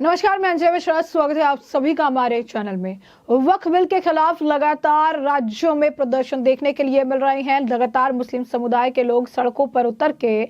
नमस्कार, मैं अंजय मिश्रा। स्वागत है आप सभी का हमारे चैनल में। वक्फ बिल के खिलाफ लगातार राज्यों में प्रदर्शन देखने के लिए मिल रहे हैं। लगातार मुस्लिम समुदाय के लोग सड़कों पर उतर के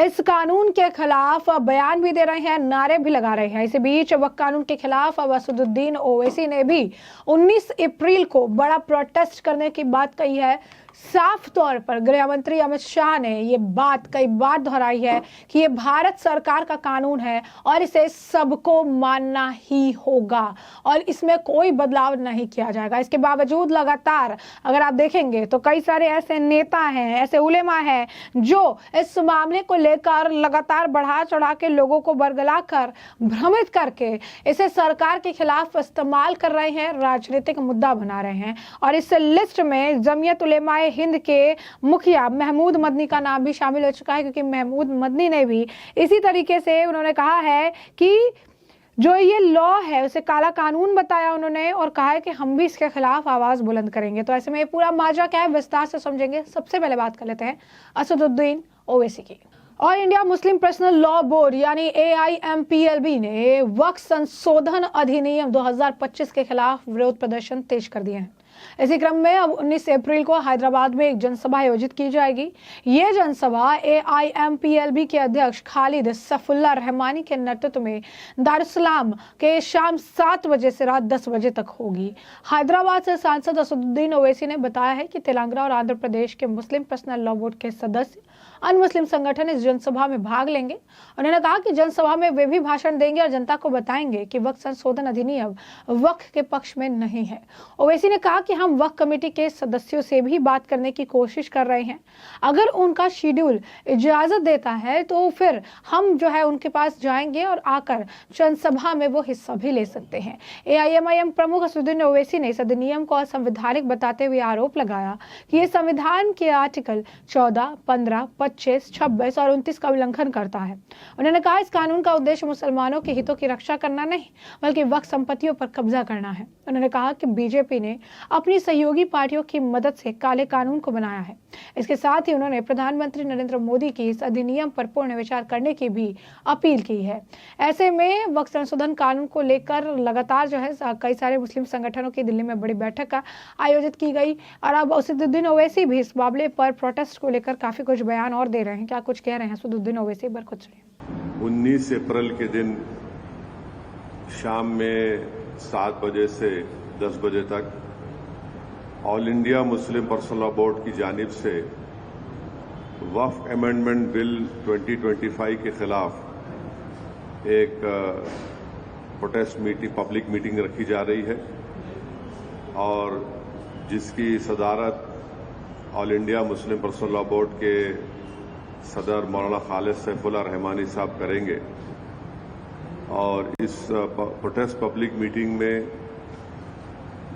इस कानून के खिलाफ बयान भी दे रहे हैं, नारे भी लगा रहे हैं। इसी बीच वक्फ कानून के खिलाफ असदुद्दीन ओवैसी ने भी 19 अप्रैल को बड़ा प्रोटेस्ट करने की बात कही है। साफ तौर पर गृह मंत्री अमित शाह ने ये बात कई बार दोहराई है कि ये भारत सरकार का कानून है और इसे सबको मानना ही होगा और इसमें कोई बदलाव नहीं किया जाएगा। इसके बावजूद लगातार अगर आप देखेंगे तो कई सारे ऐसे नेता हैं, ऐसे उलेमा हैं जो इस मामले को लेकर लगातार बढ़ा चढ़ा के लोगों को बरगला कर भ्रमित करके इसे सरकार के खिलाफ इस्तेमाल कर रहे हैं, राजनीतिक मुद्दा बना रहे हैं। और इस लिस्ट में जमीयत उलेमा हिंद के मुखिया महमूद मदनी का नाम भी शामिल हो चुका है, क्योंकि महमूद मदनी ने भी इसी तरीके से उन्होंने कहा है कि जो ये लॉ है उसे काला कानून बताया उन्होंने और कहा है कि हम भी इसके खिलाफ आवाज बुलंद करेंगे। तो ऐसे में ये पूरा माजरा क्या है, विस्तार से समझेंगे। सबसे पहले बात कर लेते हैं असदुद्दीन ओवैसी की। All India Muslim personal law board यानी AIMPLB ने वक्फ संशोधन अधिनियम 2025 के खिलाफ विरोध प्रदर्शन तेज कर दिए हैं। इसी क्रम में अब 19 अप्रैल को हैदराबाद में एक जनसभा आयोजित की जाएगी। ये जनसभा AIMPLB के अध्यक्ष खालिद सफुल्ला रहमानी के नेतृत्व में दारुसलाम के शाम 7 बजे से रात 10 बजे तक होगी। हैदराबाद से सांसद असदुद्दीन ओवैसी ने बताया है कि तेलंगाना और आंध्र प्रदेश के मुस्लिम पर्सनल लॉ बोर्ड के सदस्य अन्य मुस्लिम संगठन इस जनसभा में भाग लेंगे। उन्होंने कहा कि जनसभा में वे भी भाषण देंगे और जनता को बताएंगे कि वक्फ संशोधन अधिनियम वक्फ के पक्ष में नहीं है। ओवैसी ने कहा कि हम वक्फ कमेटी के सदस्यों से भी बात करने की कोशिश कर रहे हैं। अगर उनका शेड्यूल इजाजत देता है तो फिर हम जो है उनके पास जाएंगे और आकर जनसभा में वो हिस्सा भी ले सकते हैं। AIMIM प्रमुख असदुद्दीन ओवैसी ने इस अधिनियम को असंवैधानिक बताते हुए आरोप लगाया कि ये संविधान के आर्टिकल 14, 15, 25, 26 और 29 का उल्लंघन करता है। उन्होंने कहा इस कानून का उद्देश्य मुसलमानों के हितों की रक्षा करना नहीं बल्कि वक्फ संपत्तियों पर कब्जा करना है। उन्होंने कहा कि बीजेपी ने अपनी सहयोगी पार्टियों की मदद से काले कानून को बनाया है। इसके साथ ही उन्होंने प्रधानमंत्री नरेंद्र मोदी की इस अधिनियम पर पूर्ण विचार करने की भी अपील की है। ऐसे में वक्फ संशोधन कानून को लेकर लगातार जो है कई सारे मुस्लिम संगठनों की दिल्ली में बड़ी बैठक आयोजित की गई और अब असदुद्दीन ओवैसी भी इस मामले पर प्रोटेस्ट को लेकर काफी कुछ बयान और दे रहे हैं। क्या कुछ कह रहे हैं असदुद्दीन ओवैसी, एक बार कुछ सुनिए। 19 अप्रैल के दिन शाम में 7 बजे से 10 बजे तक all India Muslim personal law board की जानिब से वक्फ अमेंडमेंट बिल 2025 के खिलाफ एक प्रोटेस्ट मीटिंग, पब्लिक मीटिंग रखी जा रही है और जिसकी सदारत all India Muslim personal law board के सदर मौलाना खालिद सैफुल्ला रहमानी साहब करेंगे। और इस प्रोटेस्ट पब्लिक मीटिंग में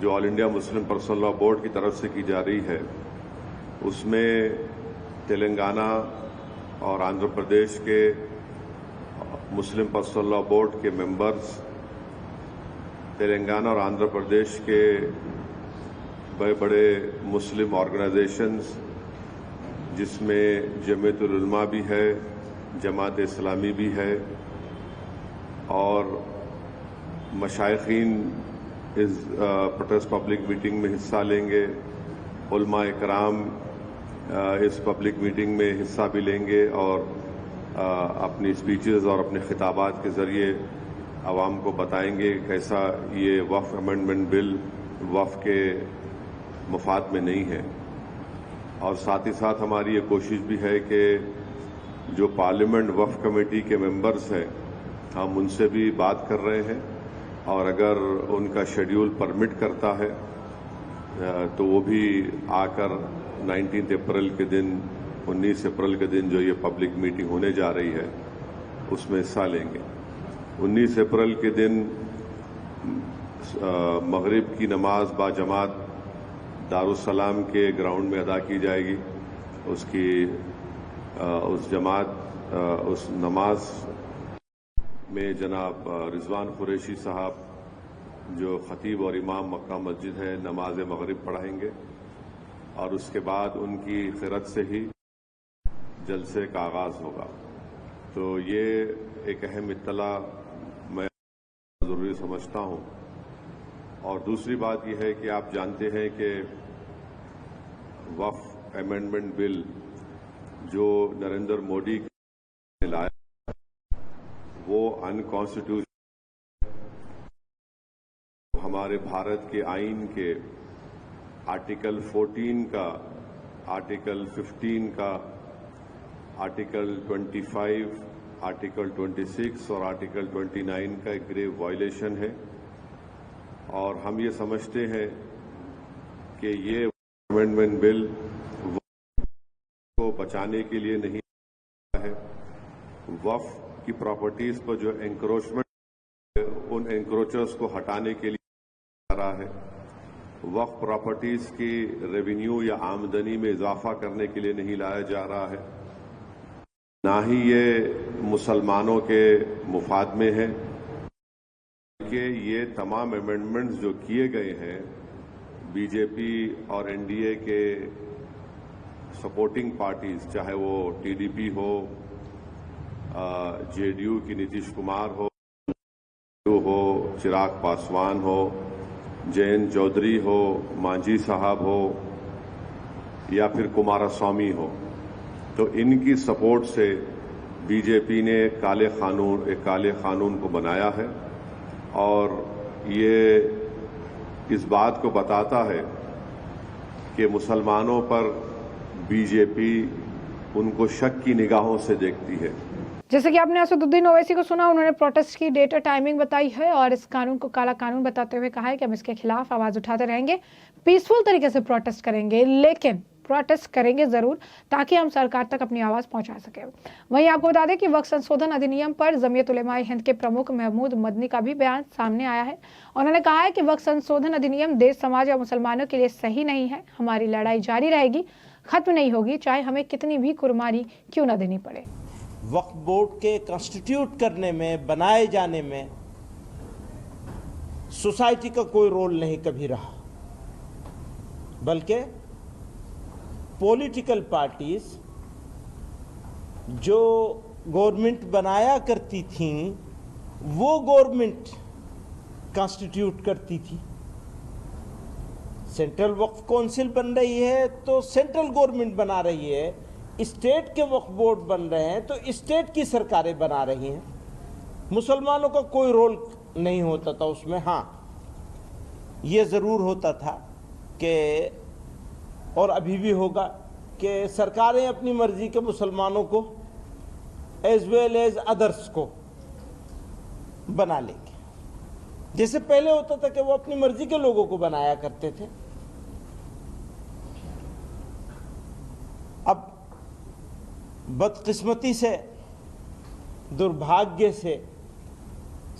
जो all India Muslim personal law board की तरफ से की जा रही है उसमें तेलंगाना और आंध्र प्रदेश के मुस्लिम पर्सनल लॉ बोर्ड के मेंबर्स, तेलंगाना और आंध्र प्रदेश के बड़े बड़े मुस्लिम ऑर्गेनाइजेशंस जिसमें जमीयतुल उलमा भी है, जमात इस्लामी भी है और मशाइखीन इस प्रोटेस्ट पब्लिक मीटिंग में हिस्सा लेंगे। उलमा इकराम इस पब्लिक मीटिंग में हिस्सा भी लेंगे और अपनी स्पीचेस और अपने खिताबात के जरिए आवाम को बताएंगे कैसा ये वक्फ अमेंडमेंट बिल वक्फ के मुफाद में नहीं है। और साथ ही साथ हमारी ये कोशिश भी है कि जो पार्लियामेंट वक्फ कमेटी के मेंबर्स हैं हम उनसे भी बात कर रहे हैं और अगर उनका शेड्यूल परमिट करता है तो वो भी आकर 19 अप्रैल के दिन 19 अप्रैल के दिन जो ये पब्लिक मीटिंग होने जा रही है उसमें हिस्सा लेंगे। 19 अप्रैल के दिन मगरिब की नमाज बाजमात दारुसलाम के ग्राउंड में अदा की जाएगी। उस नमाज में जनाब रिजवान कुरैशी साहब जो खतीब और इमाम मक्का मस्जिद है नमाज मगरिब पढ़ाएंगे और उसके बाद उनकी खिरत से ही जलसे का आगाज होगा। तो ये एक अहम इत्तला मैं जरूरी समझता हूं। और दूसरी बात यह है कि आप जानते हैं कि वक्फ अमेंडमेंट बिल जो नरेंद्र मोदी ने लाया वो अनकॉन्स्टिट्यूशनल, हमारे भारत के आईन के आर्टिकल 14 का, आर्टिकल 15 का, आर्टिकल 25, आर्टिकल 26 और आर्टिकल 29 का एक ग्रेव वायलेशन है। और हम ये समझते हैं कि ये अमेंडमेंट बिल को बचाने के लिए नहीं है। वक्फ की प्रॉपर्टीज पर जो एंक्रोचमेंट है उन एंक्रोचर्स को हटाने के लिए आ रहा है। वक्फ प्रॉपर्टीज की रेवेन्यू या आमदनी में इजाफा करने के लिए नहीं लाया जा रहा है, ना ही ये मुसलमानों के मुफाद में है कि ये तमाम अमेंडमेंट्स जो किए गए हैं बीजेपी और एनडीए के सपोर्टिंग पार्टीज, चाहे वो टीडीपी हो, जेडीयू की नीतीश कुमार हो, चिराग पासवान हो, जयंत चौधरी हो, मांझी साहब हो या फिर कुमारस्वामी हो, तो इनकी सपोर्ट से बीजेपी ने एक काले कानून को बनाया है। और ये इस बात को बताता है कि मुसलमानों पर बीजेपी उनको शक की निगाहों से देखती है। जैसे कि आपने असदुद्दीन ओवैसी को सुना, उन्होंने प्रोटेस्ट की डेट और टाइमिंग बताई है और इस कानून को काला कानून बताते हुए कहा है कि हम इसके खिलाफ आवाज उठाते रहेंगे, पीसफुल तरीके से प्रोटेस्ट करेंगे, लेकिन प्रोटेस्ट करेंगे जरूर ताकि हम सरकार तक अपनी आवाज पहुंचा सके। वहीं आपको बता दें कि वक्फ संशोधन अधिनियम पर जमीयत उलेमा हिंद के प्रमुख महमूद मदनी का भी बयान सामने आया है। उन्होंने कहा है कि वक्फ संशोधन अधिनियम देश, समाज और मुसलमानों के लिए सही नहीं है। हमारी लड़ाई जारी रहेगी, खत्म नहीं होगी, चाहे हमें कितनी भी कुर्बानी क्यों न देनी पड़े। वक्फ बोर्ड के कॉन्स्टिट्यूट करने में, बनाए जाने में सोसाइटी का कोई रोल नहीं कभी रहा, बल्कि पॉलिटिकल पार्टीज जो गवर्नमेंट बनाया करती थीं वो गवर्नमेंट कॉन्स्टिट्यूट करती थी। सेंट्रल वक्फ काउंसिल बन रही है तो सेंट्रल गवर्नमेंट बना रही है, स्टेट के वक्फ बोर्ड बन रहे हैं तो स्टेट की सरकारें बना रही हैं। मुसलमानों का कोई रोल नहीं होता था उसमें। हाँ, ये ज़रूर होता था कि, और अभी भी होगा, कि सरकारें अपनी मर्जी के मुसलमानों को एज वेल एज अदर्स को बना लेंगे। जैसे पहले होता था कि वो अपनी मर्जी के लोगों को बनाया करते थे। अब बदकिस्मती से, दुर्भाग्य से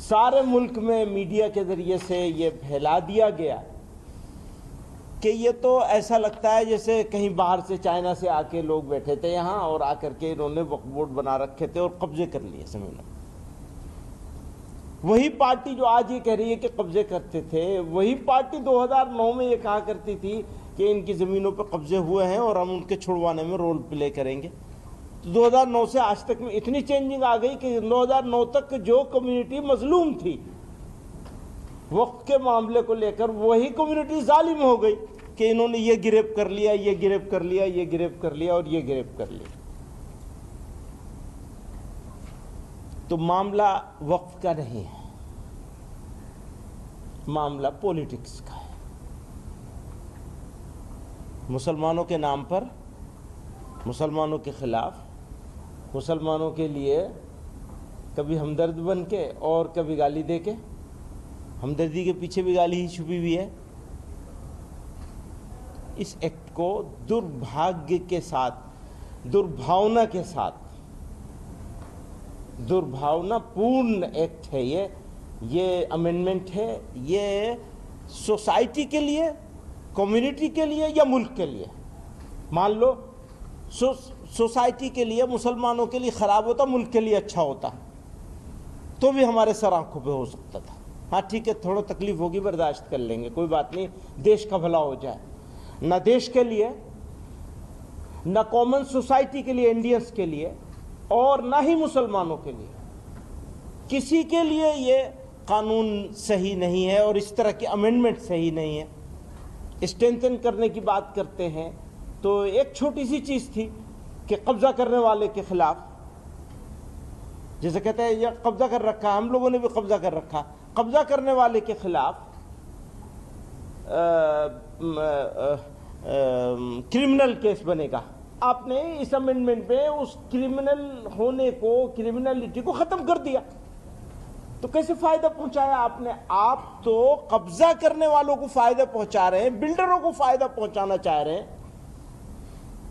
सारे मुल्क में मीडिया के जरिए से ये फैला दिया गया कि ये तो ऐसा लगता है जैसे कहीं बाहर से, चाइना से आके लोग बैठे थे यहाँ और आकर के इन्होंने वक्फ बोर्ड बना रखे थे और कब्जे कर लिए जमीनों। वही पार्टी जो आज ये कह रही है कि कब्जे करते थे, वही पार्टी 2009 में ये कहा करती थी कि इनकी जमीनों पर कब्जे हुए हैं और हम उनके छुड़वाने में रोल प्ले करेंगे। तो 2009 से आज तक में इतनी चेंजिंग आ गई कि 2009 तक जो कम्युनिटी मजलूम थी वक्फ के मामले को लेकर, वही कम्युनिटी जालिम हो गई कि इन्होंने ये गिरफ्त कर लिया, ये गिरफ्त कर लिया, ये गिरफ्त कर लिया और ये गिरफ्त कर लिया। तो मामला वक्फ का नहीं है, मामला पॉलिटिक्स का है। मुसलमानों के नाम पर, मुसलमानों के खिलाफ, मुसलमानों के लिए कभी हमदर्द बन के और कभी गाली दे के, हमदर्दी के पीछे भी गाली ही छुपी हुई है। इस एक्ट को दुर्भाग्य के साथ, दुर्भावना के साथ, दुर्भावनापूर्ण एक्ट है ये अमेंडमेंट है। ये सोसाइटी के लिए, कम्युनिटी के लिए या मुल्क के लिए, मान लो सोसाइटी के लिए, मुसलमानों के लिए खराब होता, मुल्क के लिए अच्छा होता तो भी हमारे सर आंखों पे हो सकता था। हाँ ठीक है, थोड़ा तकलीफ होगी, बर्दाश्त कर लेंगे, कोई बात नहीं, देश का भला हो जाए। ना देश के लिए, ना कॉमन सोसाइटी के लिए, इंडियंस के लिए, और ना ही मुसलमानों के लिए, किसी के लिए ये कानून सही नहीं है और इस तरह के अमेंडमेंट सही नहीं है। स्ट्रेंथन करने की बात करते हैं तो एक छोटी सी चीज थी कि कब्जा करने वाले के खिलाफ, जैसे कहते हैं ये कब्जा कर रखा, हम लोगों ने भी कब्जा कर रखा, कब्जा करने वाले के खिलाफ क्रिमिनल केस बनेगा। आपने इस अमेंडमेंट में उस क्रिमिनल होने को, क्रिमिनलिटी को खत्म कर दिया। तो कैसे फायदा पहुंचाया आपने? आप तो कब्जा करने वालों को फायदा पहुंचा रहे हैं, बिल्डरों को फायदा पहुंचाना चाह रहे हैं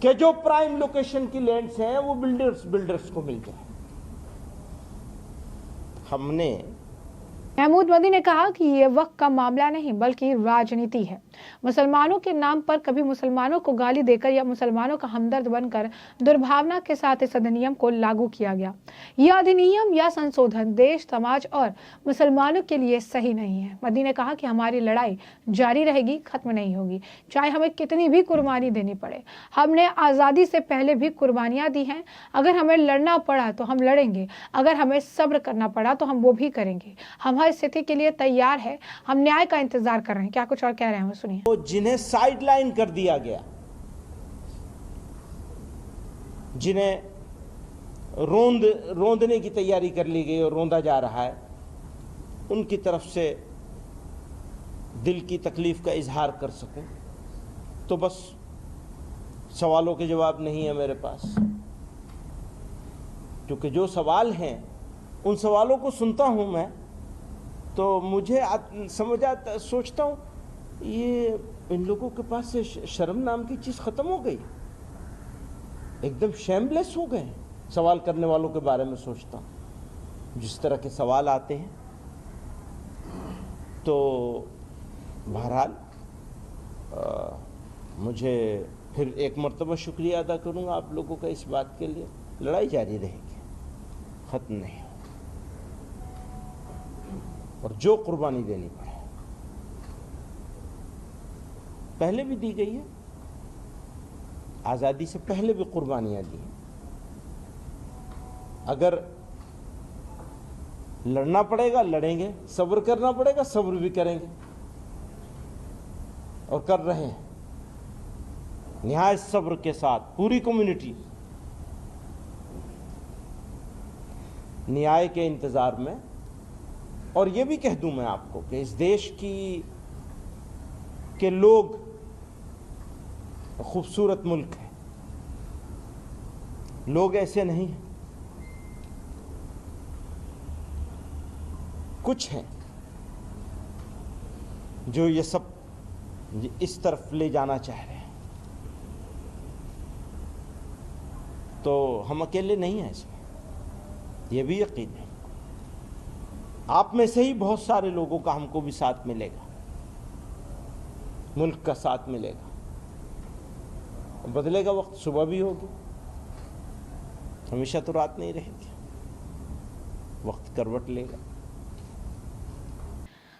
कि जो प्राइम लोकेशन की लैंड्स हैं वो बिल्डर्स को मिल जाए। हमने महमूद मदी ने कहा कि ये वक्त का मामला नहीं बल्कि राजनीति है। मुसलमानों के नाम पर कभी मुसलमानों को गाली देकर या मुसलमानों का हमदर्द बनकर दुर्भावना के साथ इस अधिनियम को लागू किया गया। यह अधिनियम या संशोधन देश, समाज और मुसलमानों के लिए सही नहीं है। मदी ने कहा कि हमारी लड़ाई जारी रहेगी, खत्म नहीं होगी, चाहे हमें कितनी भी कुर्बानी देनी पड़े। हमने आज़ादी से पहले भी कुर्बानियां दी हैं। अगर हमें लड़ना पड़ा तो हम लड़ेंगे, अगर हमें सब्र करना पड़ा तो हम वो भी करेंगे। हम हर स्थिति के लिए तैयार है, हम न्याय का इंतजार कर रहे हैं। क्या कुछ और कह रहे हैं वो सुनिए। तो जिन्हें साइडलाइन कर दिया गया, जिन्हें रोंदने की तैयारी कर ली गई और रोंदा जा रहा है, उनकी तरफ से दिल की तकलीफ का इजहार कर सकूं तो बस सवालों के जवाब नहीं है मेरे पास, क्योंकि जो सवाल हैं उन सवालों को सुनता हूं मैं तो मुझे समझ आता, सोचता हूं ये इन लोगों के पास से शर्म नाम की चीज खत्म हो गई, एकदम शेमलेस हो गए सवाल करने वालों के बारे में सोचता हूं। जिस तरह के सवाल आते हैं तो बहरहाल मुझे फिर एक मर्तबा शुक्रिया अदा करूंगा आप लोगों का इस बात के लिए। लड़ाई जारी रहेगी, खत्म नहीं, और जो कुर्बानी देनी पड़े पहले भी दी गई है, आजादी से पहले भी कुर्बानियां दी हैं। अगर लड़ना पड़ेगा लड़ेंगे, सब्र करना पड़ेगा सब्र भी करेंगे और कर रहे हैं निहायत सब्र के साथ। पूरी कम्युनिटी न्याय के इंतजार में। और ये भी कह दूं मैं आपको कि इस देश के लोग खूबसूरत मुल्क है, लोग ऐसे नहीं हैं, कुछ हैं जो ये सब इस तरफ ले जाना चाह रहे हैं। तो हम अकेले नहीं हैं इसमें, ये भी यकीन है। आप में से ही बहुत सारे लोगों का हमको भी साथ मिलेगा, मुल्क का साथ मिलेगा। बदलेगा वक्त, सुबह भी होगी, हमेशा तो रात नहीं रहेगी, वक्त करवट लेगा।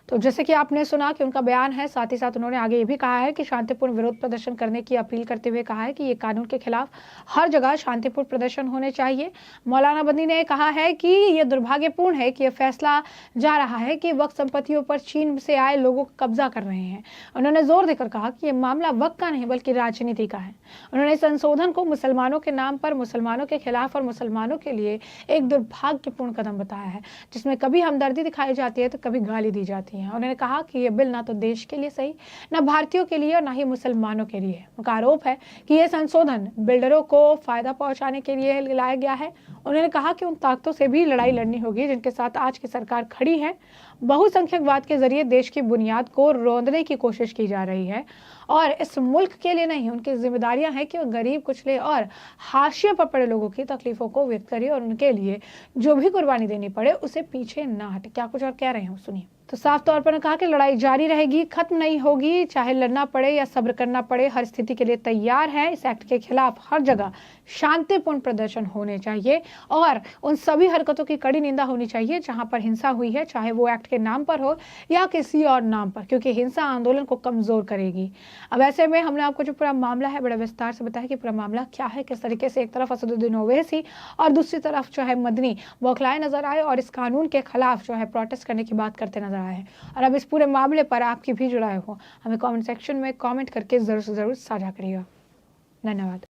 तो जैसे कि आपने सुना कि उनका बयान है, साथ ही साथ उन्होंने आगे ये भी कहा है कि शांतिपूर्ण विरोध प्रदर्शन करने की अपील करते हुए कहा है कि ये कानून के खिलाफ हर जगह शांतिपूर्ण प्रदर्शन होने चाहिए। मौलाना मदनी ने कहा है कि ये दुर्भाग्यपूर्ण है कि यह फैसला जा रहा है कि वक्फ संपत्तियों पर चीन से आए लोगों का कब्जा कर रहे हैं। उन्होंने जोर देकर कहा कि यह मामला वक्फ का नहीं बल्कि राजनीति का है। उन्होंने संशोधन को मुसलमानों के नाम पर, मुसलमानों के खिलाफ और मुसलमानों के लिए एक दुर्भाग्यपूर्ण कदम बताया है, जिसमें कभी हमदर्दी दिखाई जाती है तो कभी गाली दी जाती है। उन्होंने कहा कि यह बिल ना तो देश के लिए सही, ना भारतीयों के लिए और ना ही मुसलमानों के लिए। उनका आरोप है कि यह संशोधन बिल्डरों को फायदा पहुंचाने के लिए लाया गया है। उन्होंने कहा कि उन ताकतों से भी लड़ाई लड़नी होगी जिनके साथ आज की सरकार खड़ी है। बहुसंख्यकवाद के जरिए देश की बुनियाद को रौंदने की कोशिश की जा रही है और इस मुल्क के लिए नहीं, उनकी जिम्मेदारियां हैं कि वो गरीब, कुचले और हाशिए पर पड़े लोगों की तकलीफों को व्यक्त करे और उनके लिए जो भी कुर्बानी देनी पड़े उसे पीछे ना हटे। क्या कुछ और कह रहे हैं सुनिए। तो साफ तौर पर कहा कि लड़ाई जारी रहेगी, खत्म नहीं होगी, चाहे लड़ना पड़े या सब्र करना पड़े, हर स्थिति के लिए तैयार है। इस एक्ट के खिलाफ हर जगह शांतिपूर्ण प्रदर्शन होने चाहिए और उन सभी हरकतों की कड़ी निंदा होनी चाहिए जहां पर हिंसा हुई है, चाहे वो एक्ट एक्ट के नाम पर हो या किसी और नाम पर, क्योंकि हिंसा आंदोलन को कमजोर करेगी। अब ऐसे में हमने आपको जो पूरा मामला है बड़ा विस्तार से बताया कि पूरा मामला क्या है, किस तरीके से एक तरफ असदुद्दीन ओवैसी और दूसरी तरफ जो है मदनी बौखलाए नजर आए और इस कानून के खिलाफ जो है प्रोटेस्ट करने की बात करते नजर आए हैं। और अब इस पूरे मामले पर आपकी भी जुड़ाए हो, हमें कमेंट सेक्शन में कमेंट करके जरूर से जरूर साझा करिएगा। धन्यवाद।